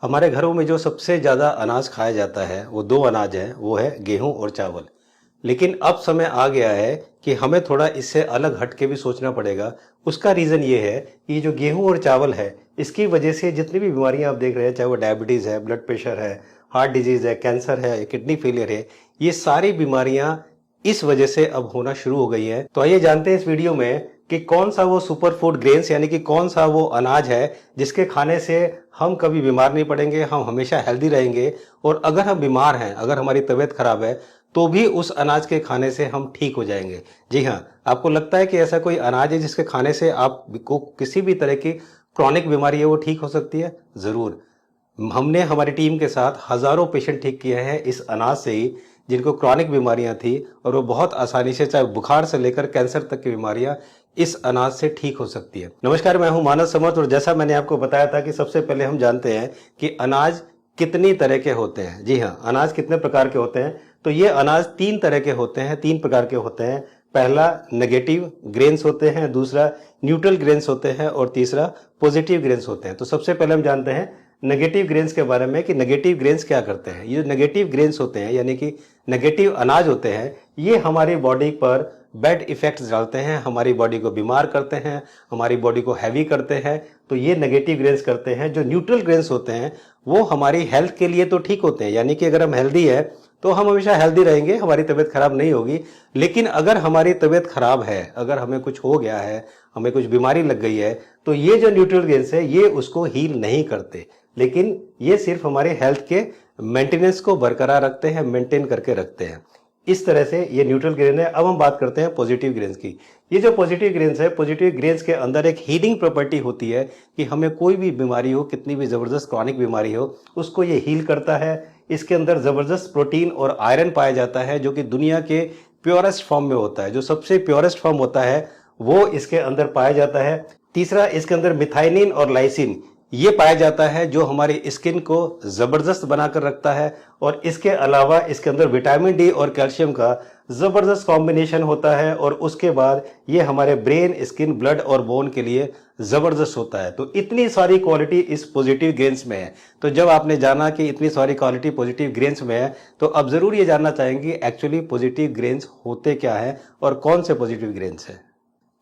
हमारे घरों में जो सबसे ज़्यादा अनाज खाया जाता है वो दो अनाज हैं, वो है गेहूं और चावल। लेकिन अब समय आ गया है कि हमें थोड़ा इससे अलग हट के भी सोचना पड़ेगा। उसका रीज़न ये है कि जो गेहूं और चावल है, इसकी वजह से जितनी भी बीमारियां आप देख रहे हैं, चाहे वो डायबिटीज़ है, ब्लड प्रेशर है, हार्ट डिजीज़ है, कैंसर है, किडनी फेलियर है, ये सारी बीमारियां इस वजह से अब होना शुरू हो गई हैं। तो आइए जानते हैं इस वीडियो में कि कौन सा वो सुपर फूड ग्रेन्स यानी कि कौन सा वो अनाज है जिसके खाने से हम कभी बीमार नहीं पड़ेंगे, हम हमेशा हेल्दी रहेंगे। और अगर हम बीमार हैं, अगर हमारी तबीयत खराब है, तो भी उस अनाज के खाने से हम ठीक हो जाएंगे। जी हाँ, आपको लगता है कि ऐसा कोई अनाज है जिसके खाने से आपको किसी भी तरह की क्रॉनिक बीमारी है वो ठीक हो सकती है? ज़रूर। हमने हमारी टीम के साथ हजारों पेशेंट ठीक किए हैं इस अनाज से ही, जिनको क्रॉनिक बीमारियां थी, और वो बहुत आसानी से, चाहे बुखार से लेकर कैंसर तक की बीमारियां इस अनाज से ठीक हो सकती है। नमस्कार, मैं हूं मानस समर्थ, और जैसा मैंने आपको बताया था कि सबसे पहले हम जानते हैं कि अनाज कितनी तरह के होते हैं। जी हाँ, अनाज कितने प्रकार के होते हैं? तो ये अनाज तीन तरह के होते हैं, तीन प्रकार के होते हैं। पहला नेगेटिव ग्रेन्स होते हैं, दूसरा न्यूट्रल ग्रेन्स होते हैं, और तीसरा पॉजिटिव ग्रेन्स होते हैं। तो सबसे पहले हम जानते हैं नेगेटिव ग्रेन्स के बारे में कि नेगेटिव ग्रेन्स क्या करते हैं। ये जो नेगेटिव ग्रेन्स होते हैं यानी कि नेगेटिव अनाज होते हैं, ये हमारी बॉडी पर बैड इफेक्ट्स डालते हैं, हमारी बॉडी को बीमार करते हैं, हमारी बॉडी को हैवी करते हैं। तो ये नेगेटिव ग्रेन्स करते हैं। जो न्यूट्रल ग्रेन्स होते हैं वो हमारी हेल्थ के लिए तो ठीक होते हैं, यानी कि अगर हम हेल्दी है तो हम हमेशा हेल्दी रहेंगे, हमारी तबीयत खराब नहीं होगी। लेकिन अगर हमारी तबीयत खराब है, अगर हमें कुछ हो गया है, हमें कुछ बीमारी लग गई है, तो ये जो न्यूट्रल ग्रेन्स है ये उसको हील नहीं करते, लेकिन ये सिर्फ हमारे हेल्थ के मेंटेनेंस को बरकरार रखते हैं, मेंटेन करके रखते हैं। इस तरह से ये न्यूट्रल ग्रेन है। अब हम बात करते हैं पॉजिटिव ग्रेन्स की। ये जो पॉजिटिव ग्रेन्स है, पॉजिटिव ग्रेन्स के अंदर एक हीलिंग प्रॉपर्टी होती है कि हमें कोई भी बीमारी हो, कितनी भी जबरदस्त क्रॉनिक बीमारी हो, उसको ये हील करता है। इसके अंदर जबरदस्त प्रोटीन और आयरन पाया जाता है, जो कि दुनिया के प्योरेस्ट फॉर्म में होता है। जो सबसे प्योरेस्ट फॉर्म होता है वो इसके अंदर पाया जाता है। तीसरा, इसके अंदर मिथाइनिन और लाइसिन ये पाया जाता है, जो हमारी स्किन को जबरदस्त बनाकर रखता है। और इसके अलावा इसके अंदर विटामिन डी और कैल्शियम का जबरदस्त कॉम्बिनेशन होता है, और उसके बाद ये हमारे ब्रेन, स्किन, ब्लड और बोन के लिए जबरदस्त होता है। तो इतनी सारी क्वालिटी इस पॉजिटिव ग्रेन्स में है। तो जब आपने जाना कि इतनी सारी क्वालिटी पॉजिटिव ग्रेन्स में है, तो अब जरूर ये जानना चाहेंगे एक्चुअली पॉजिटिव ग्रेन्स होते क्या है और कौन से पॉजिटिव ग्रेन्स है।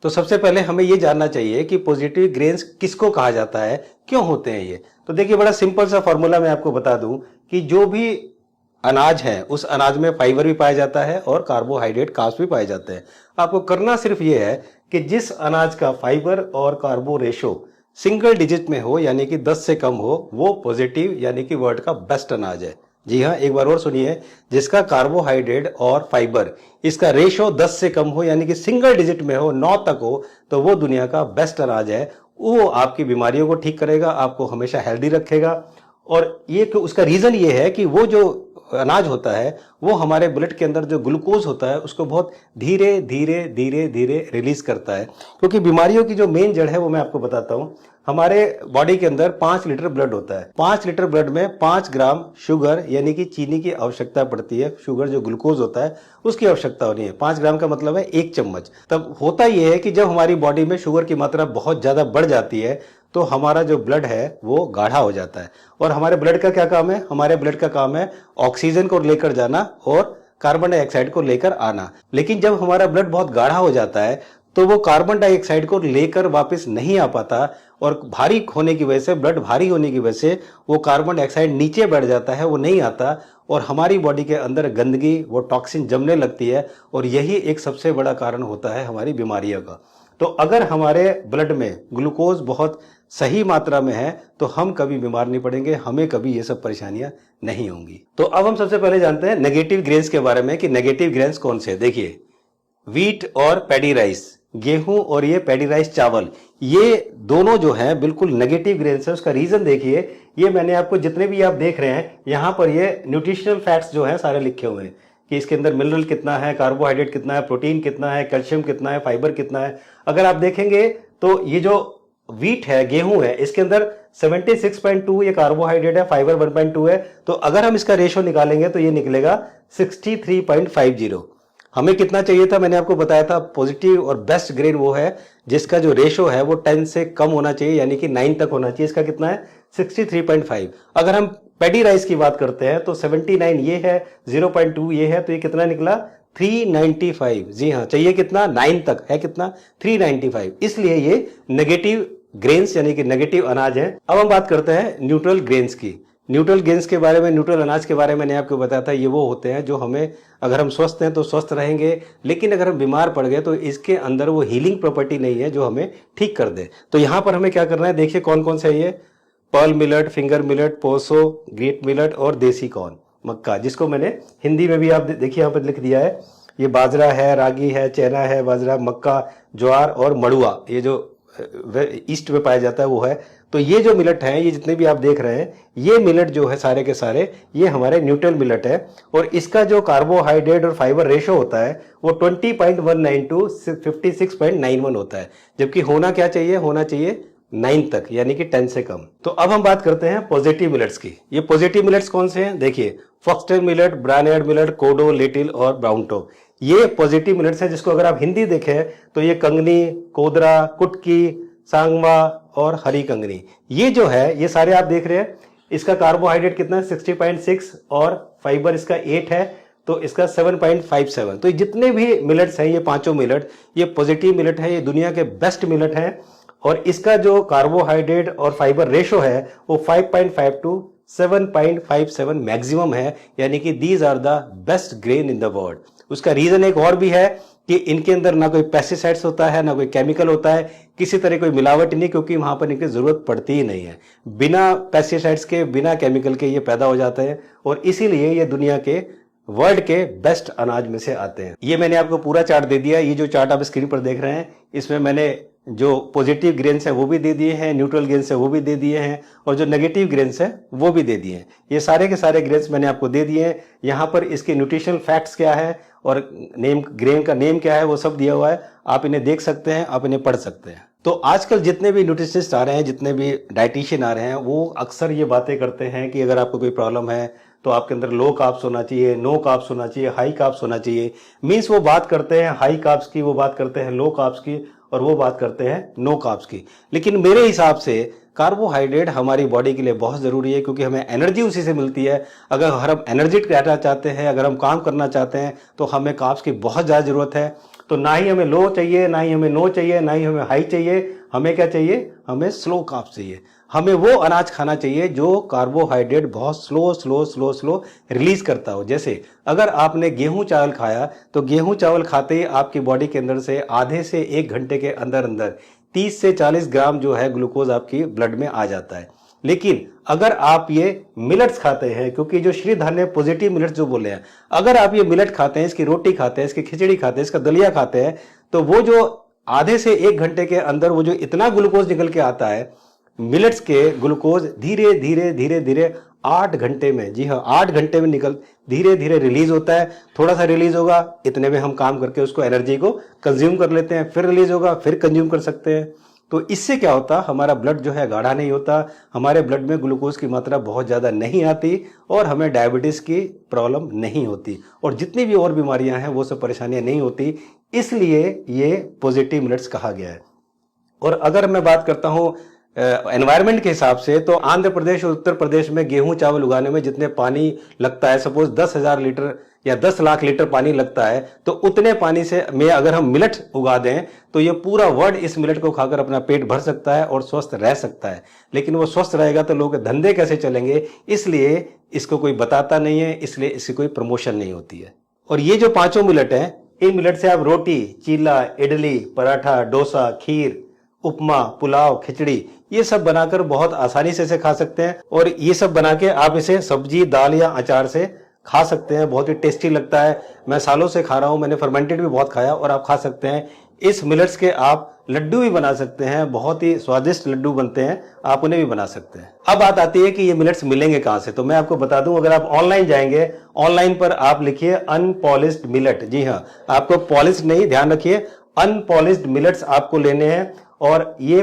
तो सबसे पहले हमें ये जानना चाहिए कि पॉजिटिव ग्रेन्स किसको कहा जाता है, क्यों होते हैं ये। तो देखिए, बड़ा सिंपल सा फॉर्मूला मैं आपको बता दूं कि जो भी अनाज है उस अनाज में फाइबर भी पाया जाता है और कार्बोहाइड्रेट, कार्ब्स भी पाए जाते हैं। आपको करना सिर्फ ये है कि जिस अनाज का फाइबर और कार्बो रेशो सिंगल डिजिट में हो, यानी कि 10 से कम हो, वो पॉजिटिव यानी कि वर्ल्ड का बेस्ट अनाज है। जी हाँ, एक बार और सुनिए, जिसका कार्बोहाइड्रेट और फाइबर इसका रेशो 10 से कम हो, यानी कि सिंगल डिजिट में हो, 9 तक हो, तो वो दुनिया का बेस्ट अनाज है। वो आपकी बीमारियों को ठीक करेगा, आपको हमेशा हेल्दी रखेगा। और ये उसका रीजन ये है कि वो जो अनाज होता है वो हमारे ब्लड के अंदर जो ग्लूकोज होता है उसको बहुत धीरे धीरे धीरे धीरे रिलीज करता है। क्योंकि बीमारियों की जो मेन जड़ है वो मैं आपको बताता हूं। हमारे बॉडी के अंदर 5 लीटर ब्लड होता है। 5 लीटर ब्लड में 5 ग्राम शुगर यानी कि चीनी की आवश्यकता पड़ती है। शुगर जो ग्लूकोज होता है उसकी आवश्यकता होनी है। 5 ग्राम का मतलब है 1 चम्मच। तब होता यह है कि जब हमारी बॉडी में शुगर की मात्रा बहुत ज्यादा बढ़ जाती है तो हमारा जो ब्लड है वो गाढ़ा हो जाता है। और हमारे ब्लड का क्या काम है? हमारे ब्लड का काम है ऑक्सीजन को लेकर जाना और कार्बन डाइऑक्साइड को लेकर आना। लेकिन जब हमारा ब्लड बहुत गाढ़ा हो जाता है तो वो कार्बन डाइऑक्साइड को लेकर वापस नहीं आ पाता, और भारी होने की वजह से, ब्लड भारी होने की वजह से वो कार्बन डाइऑक्साइड नीचे बैठ जाता है, वो नहीं आता, और हमारी बॉडी के अंदर गंदगी, वो टॉक्सिन जमने लगती है। और यही एक सबसे बड़ा कारण होता है हमारी बीमारियों का। तो अगर हमारे ब्लड में ग्लूकोज बहुत सही मात्रा में है तो हम कभी बीमार नहीं पड़ेंगे, हमें कभी ये सब परेशानियां नहीं होंगी। तो अब हम सबसे पहले जानते हैं नेगेटिव ग्रेन्स के बारे में कि नेगेटिव ग्रेन्स कौन से। देखिए, व्हीट और पैडी राइस, गेहूं और ये पैडी राइस चावल, ये दोनों जो हैं बिल्कुल नेगेटिव ग्रेन्स है। उसका रीजन देखिए, ये मैंने आपको जितने भी आप देख रहे हैं यहां पर ये न्यूट्रिशनल फैक्ट्स जो है सारे लिखे हुए हैं कि इसके अंदर मिनरल कितना है, कार्बोहाइड्रेट कितना है, प्रोटीन कितना है, कैल्शियम कितना है, फाइबर कितना है। अगर आप देखेंगे तो ये जो व्हीट है, गेहूं है, इसके अंदर 76.2 ये कार्बोहाइड्रेट है, फाइबर 1.2 है। तो अगर हम इसका रेशो निकालेंगे तो ये निकलेगा 63.50। हमें कितना चाहिए था? मैंने आपको बताया था पॉजिटिव और बेस्ट ग्रेन वो है जिसका जो रेशो है वो 10 से कम होना चाहिए, यानी कि 9 तक होना चाहिए। इसका कितना है? 63.5। अगर हम पेडी राइस की बात करते हैं तो 79 ये है, 0.2 ये है, तो ये कितना निकला 395। जी हाँ, चाहिए कितना 9 तक है, कितना 395। इसलिए ये नेगेटिव ग्रेन्स यानी कि नेगेटिव अनाज है। अब हम बात करते हैं न्यूट्रल ग्रेन्स की। न्यूट्रल ग्रेन्स के बारे में, न्यूट्रल अनाज के बारे में मैंने आपको बताया था, ये वो होते हैं जो हमें, अगर हम स्वस्थ हैं तो स्वस्थ रहेंगे, लेकिन अगर हम बीमार पड़ गए तो इसके अंदर वो हीलिंग प्रॉपर्टी नहीं है जो हमें ठीक कर दे। तो यहां पर हमें क्या करना है, देखिए कौन कौन से है ये, pearl millet, finger millet, proso, great millet और देसी कॉर्न, मक्का, जिसको मैंने हिंदी में भी आप देखिए यहां पर लिख दिया है। ये बाजरा है, रागी है, चना है, बाजरा, मक्का, ज्वार और मड़ुआ, ये जो ईस्ट में पाया जाता है वो है। तो ये जो मिलेट हैं, ये जितने भी आप देख रहे हैं, ये मिलेट जो है सारे के सारे ये हमारे न्यूट्रल मिलेट है। और इसका जो कार्बोहाइड्रेट और फाइबर रेशो होता है वो 20.19 टू 56.91 होता है, जबकि होना क्या चाहिए, होना चाहिए 9 तक, यानी कि 10 से कम। तो अब हम बात करते हैं पॉजिटिव मिलेट्स की। ये पॉजिटिव मिलेट्स कौन से हैं, देखिए फॉक्सटेल मिलेट, ब्रायनार्ड मिलेट, कोडो, लिटिल और ब्राउन टॉप, ये पॉजिटिव मिलेट्स हैं, जिसको अगर आप हिंदी देखें तो ये कंगनी, कोदरा, कुटकी, सांगवा और हरी कंगनी, ये जो है ये सारे आप देख रहे हैं। इसका कार्बोहाइड्रेट कितना है 60.6 और फाइबर इसका 8 है, तो इसका 7.57। तो जितने भी मिलेट्स हैं, ये पांचों मिलेट, ये पॉजिटिव मिलेट है, ये दुनिया के बेस्ट मिलेट है। और इसका जो कार्बोहाइड्रेट और फाइबर रेशो है वो 5.5 टू 7.57 मैक्सिमम है, यानी कि these are the best grain in the world. उसका रीजन एक और भी है कि इनके अंदर ना कोई पेस्टिसाइड्स होता है, ना कोई केमिकल होता है, किसी तरह कोई मिलावट नहीं, क्योंकि वहां पर इनकी जरूरत पड़ती ही नहीं है। बिना पेस्टिसाइड्स के, बिना केमिकल के ये पैदा हो जाते हैं, और इसीलिए ये दुनिया के वर्ल्ड के बेस्ट अनाज में से आते हैं। ये मैंने आपको पूरा चार्ट दे दिया। ये जो चार्ट आप स्क्रीन पर देख रहे हैं, इसमें मैंने जो पॉजिटिव ग्रेन्स है वो भी दे दिए हैं, न्यूट्रल ग्रेन्स है वो भी दे दिए हैं, और जो नेगेटिव ग्रेन्स है वो भी दे दिए हैं। ये सारे के सारे ग्रेन्स मैंने आपको दे दिए हैं। यहाँ पर इसके न्यूट्रिशनल फैक्ट्स क्या है और नेम, ग्रेन का नेम क्या है, वो सब दिया हुआ है। आप इन्हें देख सकते हैं, आप इन्हें पढ़ सकते हैं। तो आजकल जितने भी न्यूट्रिशनिस्ट आ रहे हैं, जितने भी डाइटिशियन आ रहे हैं, वो अक्सर ये बातें करते हैं कि अगर आपको कोई प्रॉब्लम है तो आपके अंदर लो कार्ब्स होना चाहिए, नो कार्ब्स होना चाहिए, हाई कार्ब्स होना चाहिए। मीन्स वो बात करते हैं हाई कार्ब्स की, वो बात करते हैं लो कार्ब्स की, और वो बात करते हैं नो कार्ब्स की। लेकिन मेरे हिसाब से कार्बोहाइड्रेट हमारी बॉडी के लिए बहुत जरूरी है, क्योंकि हमें एनर्जी उसी से मिलती है। अगर हम एनर्जेटिक रहना चाहते हैं, अगर हम काम करना चाहते हैं, तो हमें कार्ब्स की बहुत ज्यादा जरूरत है। तो ना ही हमें लो चाहिए, ना ही हमें नो चाहिए, ना ही हमें हाई चाहिए। हमें क्या चाहिए, हमें स्लो कार्ब्स चाहिए। हमें वो अनाज खाना चाहिए जो कार्बोहाइड्रेट बहुत slow slow slow slow release करता हो। जैसे अगर आपने गेहूं चावल खाया, तो गेहूं चावल खाते ही आपकी बॉडी के अंदर से आधे से 1 घंटे के अंदर अंदर 30 से 40 ग्राम जो है ग्लूकोज आपकी ब्लड में आ जाता है। लेकिन अगर आप ये मिलेट्स खाते हैं, क्योंकि जो श्री धान्य पॉजिटिव मिलेट्स जो बोले हैं, अगर आप ये मिलेट खाते हैं, इसकी रोटी खाते हैं, इसकी खिचड़ी खाते हैं, इसका दलिया खाते हैं, तो वो जो आधे से 1 घंटे के अंदर वो जो इतना ग्लूकोज निकल के आता है, मिलेट्स के ग्लूकोज धीरे धीरे धीरे धीरे 8 घंटे में, जी हाँ 8 घंटे में निकल धीरे धीरे रिलीज होता है। थोड़ा सा रिलीज होगा, इतने में हम काम करके उसको एनर्जी को कंज्यूम कर लेते हैं, फिर रिलीज होगा, फिर कंज्यूम कर सकते हैं। तो इससे क्या होता, हमारा ब्लड जो है गाढ़ा नहीं होता, हमारे ब्लड में ग्लूकोज की मात्रा बहुत ज्यादा नहीं आती, और हमें डायबिटीज की प्रॉब्लम नहीं होती, और जितनी भी और बीमारियां हैं वो सब परेशानियां नहीं होती। इसलिए ये पॉजिटिव मिलेट्स कहा गया है। और अगर मैं बात करता हूं एनवायरनमेंट के हिसाब से, तो आंध्र प्रदेश और उत्तर प्रदेश में गेहूं चावल उगाने में जितने पानी लगता है, सपोज 10,000 लीटर या 10 लाख लीटर पानी लगता है, तो उतने पानी से में अगर हम मिलेट उगा दें, तो ये पूरा वर्ल्ड इस मिलेट को खाकर अपना पेट भर सकता है और स्वस्थ रह सकता है। लेकिन वो स्वस्थ रहेगा तो लोगों के धंधे कैसे चलेंगे, इसलिए इसको कोई बताता नहीं है, इसलिए इसकी कोई प्रमोशन नहीं होती है। और ये जो पांचों मिलेट हैं, इन मिलेट से आप रोटी, चीला, इडली, पराठा, डोसा, खीर, उपमा, पुलाव, खिचड़ी, ये सब बनाकर बहुत आसानी से इसे खा सकते हैं। और ये सब बना के आप इसे सब्जी, दाल या अचार से खा सकते हैं। बहुत ही टेस्टी लगता है। मैं सालों से खा रहा हूं, मैंने फर्मेंटेड भी बहुत खाया, और आप खा सकते हैं। इस मिलेट्स के आप लड्डू भी बना सकते हैं, बहुत ही स्वादिष्ट लड्डू बनते हैं, आप उन्हें भी बना सकते हैं। अब बात आती है कि ये मिलेट्स मिलेंगे कहां से, तो मैं आपको बता दूं, अगर आप ऑनलाइन जाएंगे, ऑनलाइन पर आप लिखिए अनपॉलिश्ड मिलेट। जी हाँ, आपको पॉलिश नहीं, ध्यान रखिए, अनपॉलिश्ड मिलेट्स आपको लेने हैं। और ये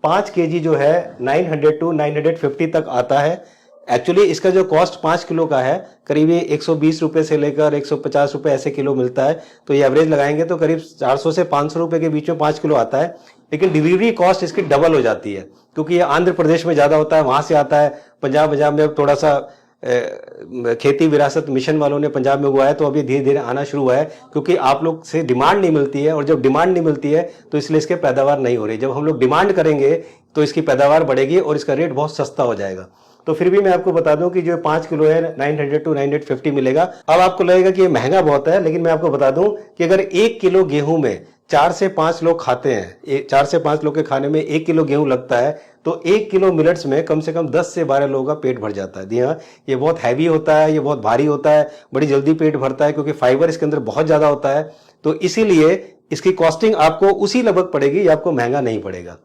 5 केजी जो है 900 टू 950 तक आता है। एक्चुअली इसका जो कॉस्ट 5 किलो का है, करीब ये 120 रुपए से लेकर 150 रुपए ऐसे किलो मिलता है। तो ये एवरेज लगाएंगे तो करीब 400 से 500 रुपए के बीच में 5 किलो आता है। लेकिन डिलीवरी कॉस्ट इसकी डबल हो जाती है, क्योंकि ये आंध्र प्रदेश में ज़्यादा होता है, वहाँ से आता है। पंजाब में अब थोड़ा सा खेती विरासत मिशन वालों ने पंजाब में उगाया, तो अब ये धीरे धीरे आना शुरू हुआ है, क्योंकि आप लोग से डिमांड नहीं मिलती है, और जब डिमांड नहीं मिलती है तो इसलिए इसके पैदावार नहीं हो रही। जब हम लोग डिमांड करेंगे तो इसकी पैदावार बढ़ेगी और इसका रेट बहुत सस्ता हो जाएगा। तो फिर भी मैं आपको बता दूं कि जो 5 किलो है 900 to 950 मिलेगा। अब आपको लगेगा कि ये महंगा बहुत है, लेकिन मैं आपको बता दूं कि अगर 1 किलो गेहूं में 4 से 5 लोग खाते हैं, 4 से 5 लोग के खाने में 1 किलो गेहूं लगता है, तो 1 किलो मिलेट्स में कम से कम 10 से 12 लोगों का पेट भर जाता है। जी हाँ, ये बहुत हैवी होता है, ये बहुत भारी होता है, बड़ी जल्दी पेट भरता है, क्योंकि फाइबर इसके अंदर बहुत ज्यादा होता है। तो इसीलिए इसकी कॉस्टिंग आपको उसी लगभग पड़ेगी, ये आपको महंगा नहीं पड़ेगा।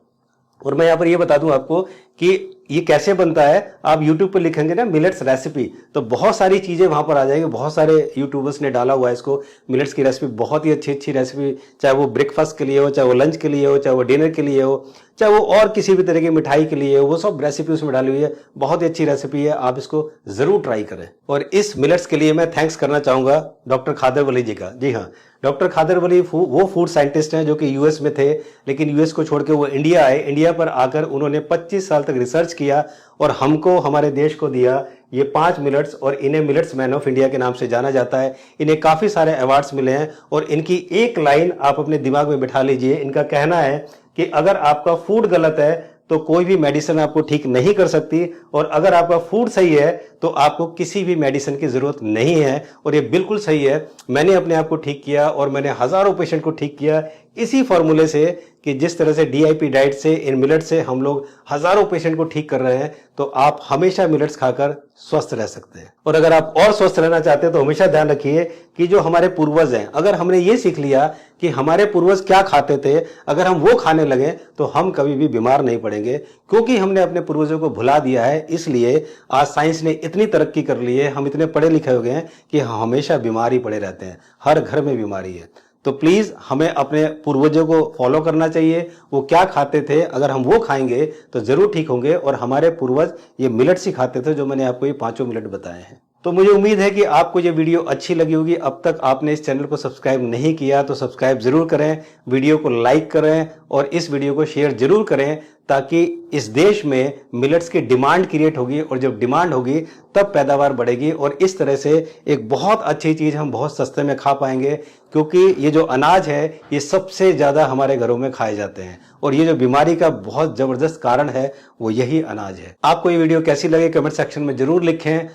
और मैं यहाँ पर ये बता दूं आपको कि ये कैसे बनता है। आप YouTube पर लिखेंगे ना मिलेट्स रेसिपी, तो बहुत सारी चीजें वहां पर आ जाएंगी। बहुत सारे यूट्यूबर्स ने डाला हुआ है इसको, मिलेट्स की रेसिपी, बहुत ही अच्छी अच्छी रेसिपी, चाहे वो ब्रेकफास्ट के लिए हो, चाहे वो लंच के लिए हो, चाहे वो डिनर के लिए हो, चाहे वो और किसी भी तरह की मिठाई के लिए हो, वो सब रेसिपी उसमें डाली हुई है। बहुत ही अच्छी रेसिपी है, आप इसको जरूर ट्राई करें। और इस मिलेट्स के लिए मैं थैंक्स करना चाहूंगा डॉक्टर खादर वली जी का। जी हाँ, डॉक्टर खादर वली वो फूड साइंटिस्ट हैं जो कि यूएस में थे, लेकिन यूएस को छोड़ के वो इंडिया आए। इंडिया पर आकर उन्होंने 25 साल तक रिसर्च किया और हमको, हमारे देश को दिया ये 5 मिलेट्स, और इन्हें मिलेट्स मैन ऑफ इंडिया के नाम से जाना जाता है। इन्हें काफी सारे अवार्ड्स मिले हैं। और इनकी एक लाइन आप अपने दिमाग में बिठा लीजिए। इनका कहना है कि अगर आपका फूड गलत है तो कोई भी मेडिसिन आपको ठीक नहीं कर सकती, और अगर आपका फूड सही है तो आपको किसी भी मेडिसिन की जरूरत नहीं है। और ये बिल्कुल सही है। मैंने अपने आप को ठीक किया और मैंने हजारों पेशेंट को ठीक किया इसी फॉर्मूले से, कि जिस तरह से डीआईपी डाइट से, इन मिलेट से हम लोग हजारों पेशेंट को ठीक कर रहे हैं। तो आप हमेशा मिलेट्स खाकर स्वस्थ रह सकते हैं। और अगर आप और स्वस्थ रहना चाहते हैं तो हमेशा ध्यान रखिए कि जो हमारे पूर्वज हैं, अगर हमने ये सीख लिया कि हमारे पूर्वज क्या खाते थे, अगर हम वो खाने लगे तो हम कभी भी बीमार नहीं पड़ेंगे, क्योंकि हमने अपने पूर्वजों को भुला दिया है। इसलिए आज साइंस ने इतनी तरक्की कर ली है, हम इतने पढ़े लिखे हो गए हैं कि हम हमेशा बीमार ही पड़े रहते हैं। हर घर में बीमारी है। तो प्लीज हमें अपने पूर्वजों को फॉलो करना चाहिए। वो क्या खाते थे, अगर हम वो खाएंगे तो जरूर ठीक होंगे। और हमारे पूर्वज ये मिलेट्स ही खाते थे, जो मैंने आपको ये 5 मिलेट बताए हैं। तो मुझे उम्मीद है कि आपको ये वीडियो अच्छी लगी होगी। अब तक आपने इस चैनल को सब्सक्राइब नहीं किया तो सब्सक्राइब जरूर करें, वीडियो को लाइक करें और इस वीडियो को शेयर जरूर करें, ताकि इस देश में मिलेट्स की डिमांड क्रिएट होगी, और जब डिमांड होगी तब पैदावार बढ़ेगी। और इस तरह से एक बहुत अच्छी चीज हम बहुत सस्ते में खा पाएंगे, क्योंकि ये जो अनाज है ये सबसे ज्यादा हमारे घरों में खाए जाते हैं, और ये जो बीमारी का बहुत जबरदस्त कारण है वो यही अनाज है। आपको ये वीडियो कैसी लगी कमेंट सेक्शन में जरूर लिखें।